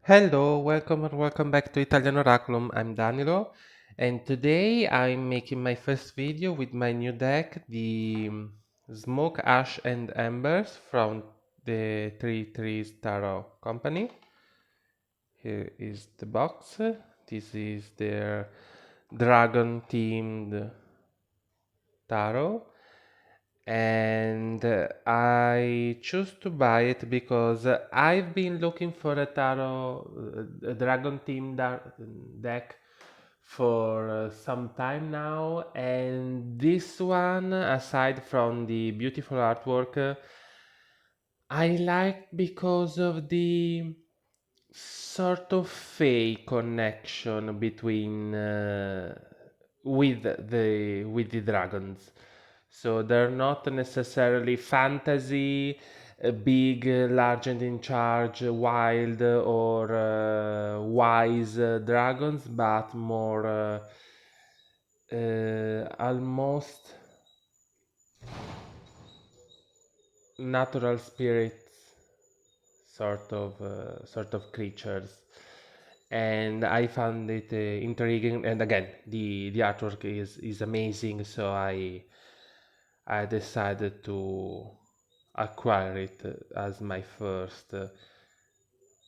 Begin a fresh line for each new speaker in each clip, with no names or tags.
Hello, welcome back to Italian.oraculum. I'm Danilo, and today I'm making my first video with my new deck, the Smoke, Ash and Embers from the Three Trees Tarot Company. Here is the box. This is their dragon themed tarot, and I choose to buy it because I've been looking for a tarot, a dragon themed deck for some time now, and this one, aside from the beautiful artwork, I like because of the sort of fake connection between with the dragons. So they're not necessarily fantasy, big, large and in charge, wild or wise dragons, but more almost natural spirits, sort of creatures. And I found it intriguing. And again, the artwork is amazing. So I decided to acquire it as my first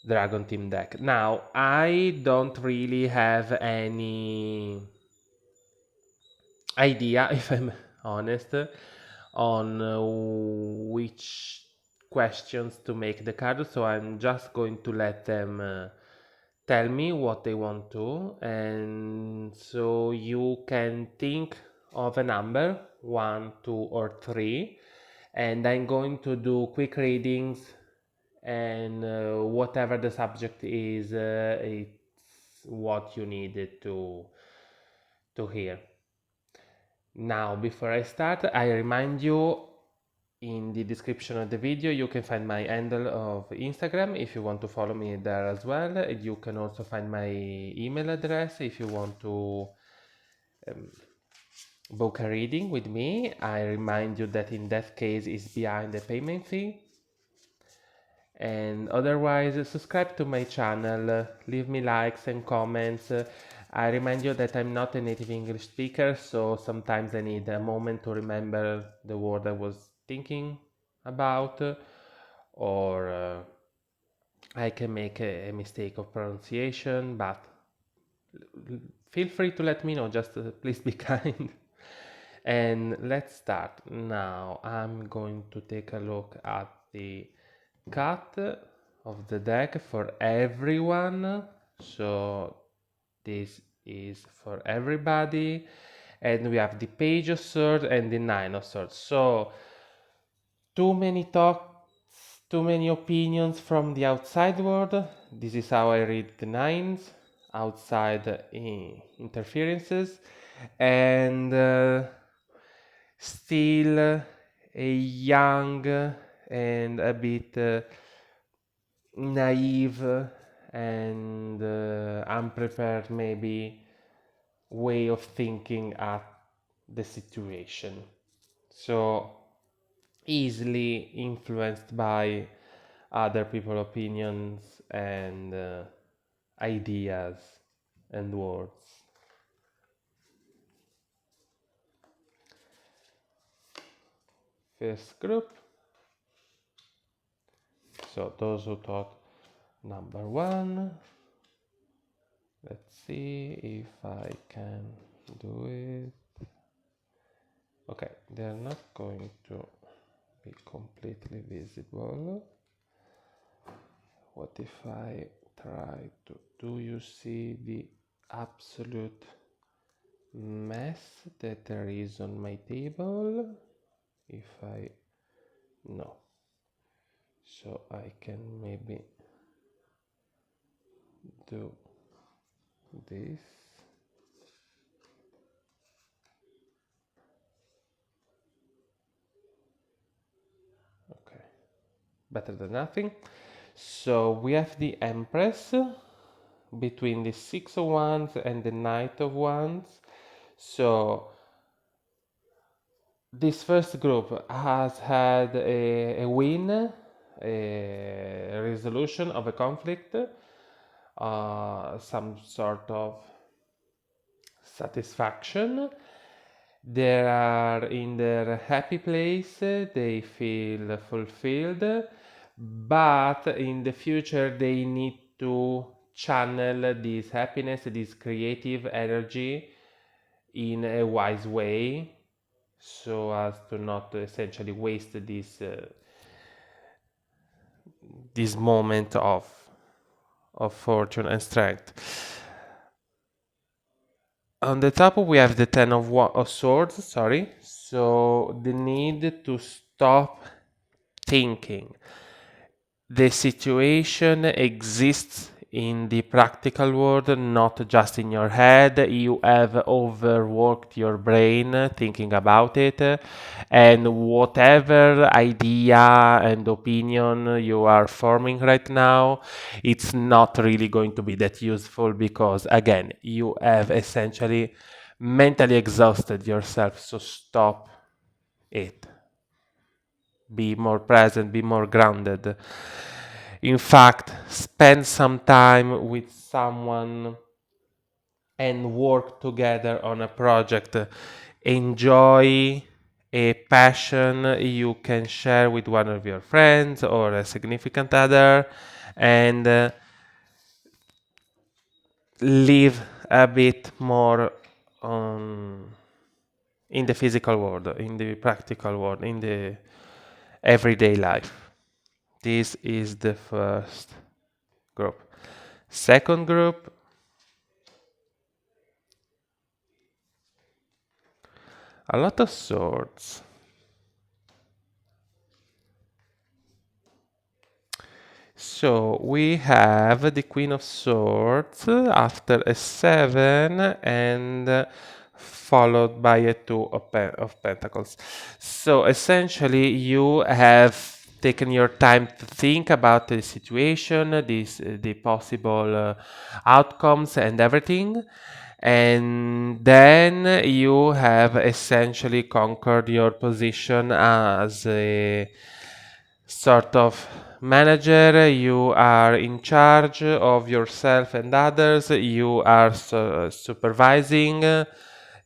Dragon Team deck. Now, I don't really have any idea, if I'm honest, on which questions to make the card, so I'm just going to let them tell me what they want to, and so you can think of a number, one, two, or three, and I'm going to do quick readings, and whatever the subject is, it's what you needed to hear. Now, before I start, I remind you in the description of the video you can find my handle of Instagram if you want to follow me there as well. You can also find my email address if you want to um, book a reading with me. I remind you that in that case is behind the payment fee. And otherwise, subscribe to my channel, leave me likes and comments. I remind you that I'm not a native English speaker, so sometimes I need a moment to remember the word I was thinking about, or I can make a mistake of pronunciation, but feel free to let me know, just please be kind. And let's start. Now I'm going to take a look at the cut of the deck for everyone. So this is for everybody. And we have the Page of Swords and the Nine of Swords. So too many talks, too many opinions from the outside world. This is how I read the nines, outside interferences. And still a young and a bit naive and unprepared maybe way of thinking at the situation. So easily influenced by other people's opinions and ideas and words. First group. So those who thought number one. Let's see if I can do it. Okay, they're not going to be completely visible. What if I try to, do you see the absolute mess that there is on my table? If I, no. So I can maybe do this. Okay, better than nothing. So we have the Empress between the Six of Wands and the Knight of Wands. So this first group has had a win, a resolution of a conflict, some sort of satisfaction. They are in their happy place, they feel fulfilled, but in the future they need to channel this happiness, this creative energy in a wise way so as to not essentially waste this moment of fortune and strength. On the top we have the ten of swords, sorry. So the need to stop thinking. The situation exists in the practical world, not just in your head. You have overworked your brain thinking about it, and whatever idea and opinion you are forming right now, it's not really going to be that useful because, again, you have essentially mentally exhausted yourself. So stop it. Be more present, be more grounded. In fact, spend some time with someone and work together on a project. Enjoy a passion you can share with one of your friends or a significant other, and live a bit more on in the physical world, in the practical world, in the everyday life. This is the first group. Second group, a lot of swords. So we have the Queen of Swords after a 7 and followed by a 2 of Pentacles. So essentially you have taken your time to think about the situation, the possible outcomes and everything. And then you have essentially conquered your position as a sort of manager. You are in charge of yourself and others. You are supervising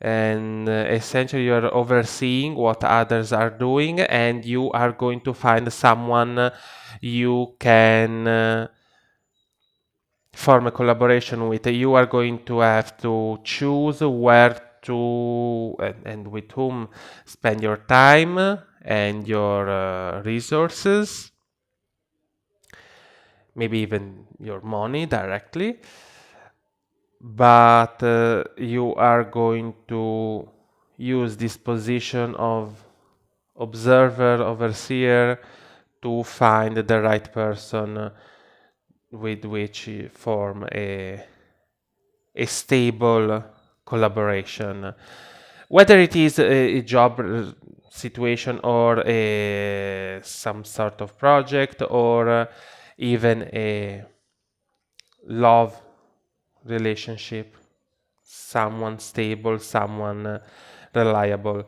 and essentially you are overseeing what others are doing, and you are going to find someone you can form a collaboration with. You are going to have to choose where to and with whom spend your time and your resources, maybe even your money directly, but you are going to use this position of observer, overseer to find the right person with which you form a stable collaboration. Whether it is a job situation or some sort of project or even a love relationship, someone stable, someone reliable.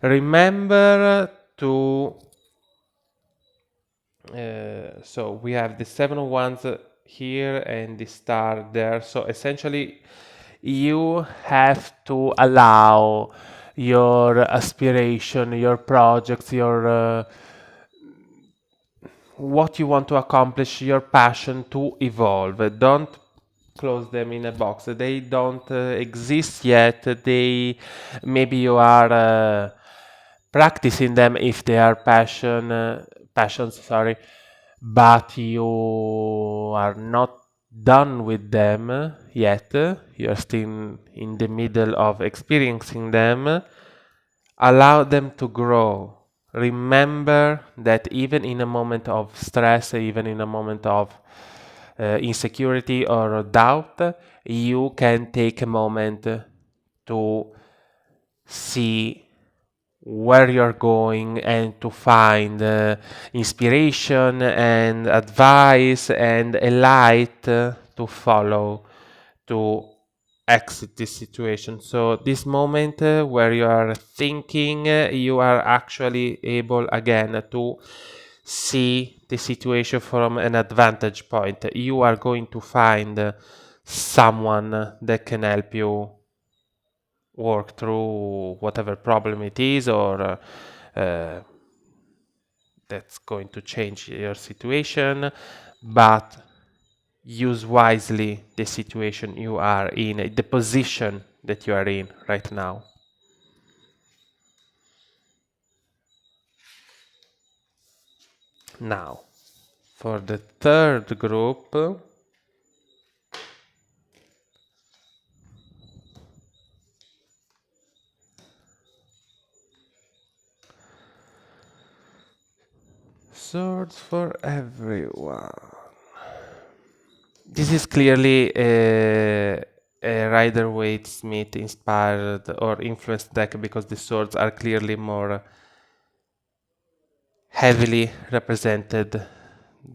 Remember to so we have the 7 of Wands here and the star there. So essentially you have to allow your aspiration, your projects, your what you want to accomplish, your passion to evolve. Don't close them in a box. They don't exist yet. They maybe you are practicing them if they are passions, sorry, but you are not done with them yet. You are still in the middle of experiencing them. Allow them to grow. Remember that even in a moment of stress, even in a moment of insecurity or doubt, you can take a moment to see where you're going and to find inspiration and advice and a light to follow to exit this situation. So this moment where you are thinking, you are actually able again to see the situation from an advantage point. You are going to find someone that can help you work through whatever problem it is, or that's going to change your situation, but use wisely the situation you are in, the position that you are in right now. Now, for the third group, swords for everyone. This is clearly a Rider-Waite-Smith inspired or influenced deck, because the swords are clearly more heavily represented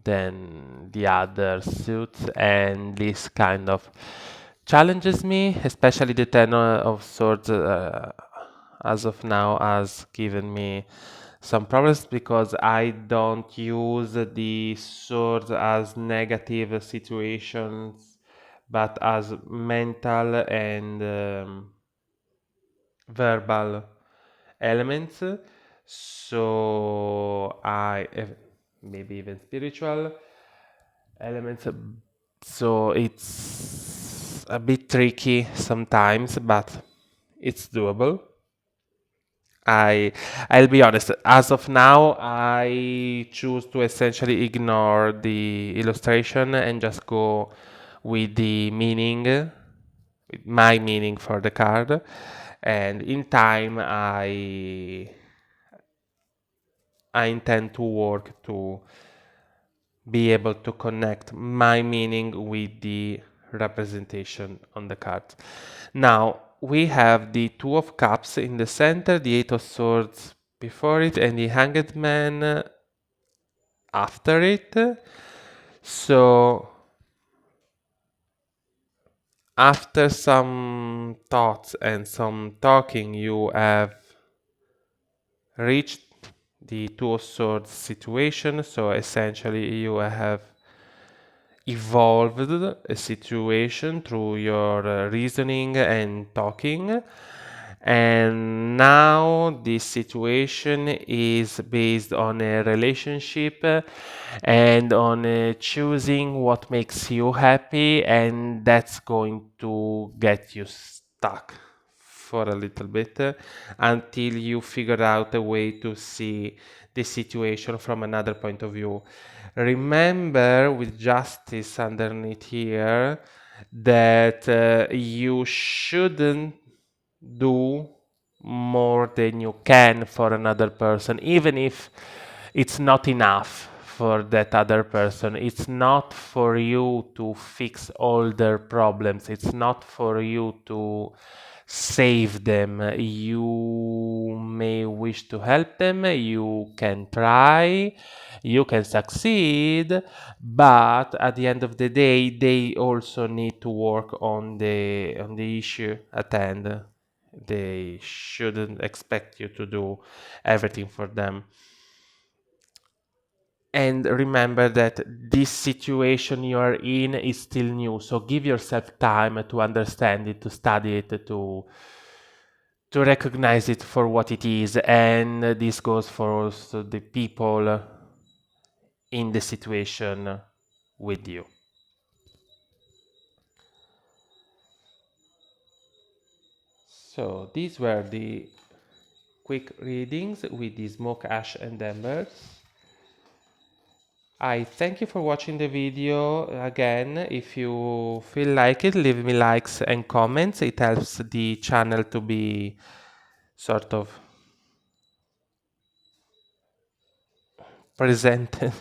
than the other suits, and this kind of challenges me, especially the Ten of Swords as of now has given me some problems, because I don't use the swords as negative situations, but as mental and verbal elements. So maybe even spiritual elements. So it's a bit tricky sometimes, but it's doable. I'll be honest, as of now, I choose to essentially ignore the illustration and just go with the meaning, with my meaning for the card. And in time, I intend to work to be able to connect my meaning with the representation on the card. Now, we have the Two of Cups in the center, the Eight of Swords before it, and the Hanged Man after it. So, after some thoughts and some talking, you have reached the Two of Swords situation. So, essentially, you have evolved a situation through your reasoning and talking, and now this situation is based on a relationship and on choosing what makes you happy, and that's going to get you stuck for a little bit until you figure out a way to see the situation from another point of view. Remember, with justice underneath here, that you shouldn't do more than you can for another person, even if it's not enough for that other person. It's not for you to fix all their problems. It's not for you to save them. You may wish to help them. You can try. You can succeed, but at the end of the day, they also need to work on the issue at hand. They shouldn't expect you to do everything for them. And remember that this situation you are in is still new, so give yourself time to understand it, to study it, to recognize it for what it is. And this goes for also the people in the situation with you. So these were the quick readings with the Smoke, Ash and Embers. I thank you for watching the video. Again, if you feel like it, leave me likes and comments. It helps the channel to be sort of presented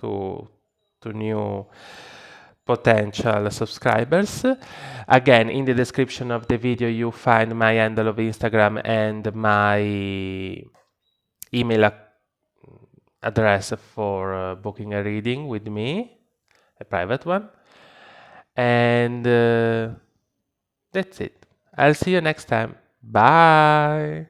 to new potential subscribers. Again, in the description of the video you find my handle of Instagram and my email address for booking a reading with me, a private one. And that's it. I'll see you next time. Bye.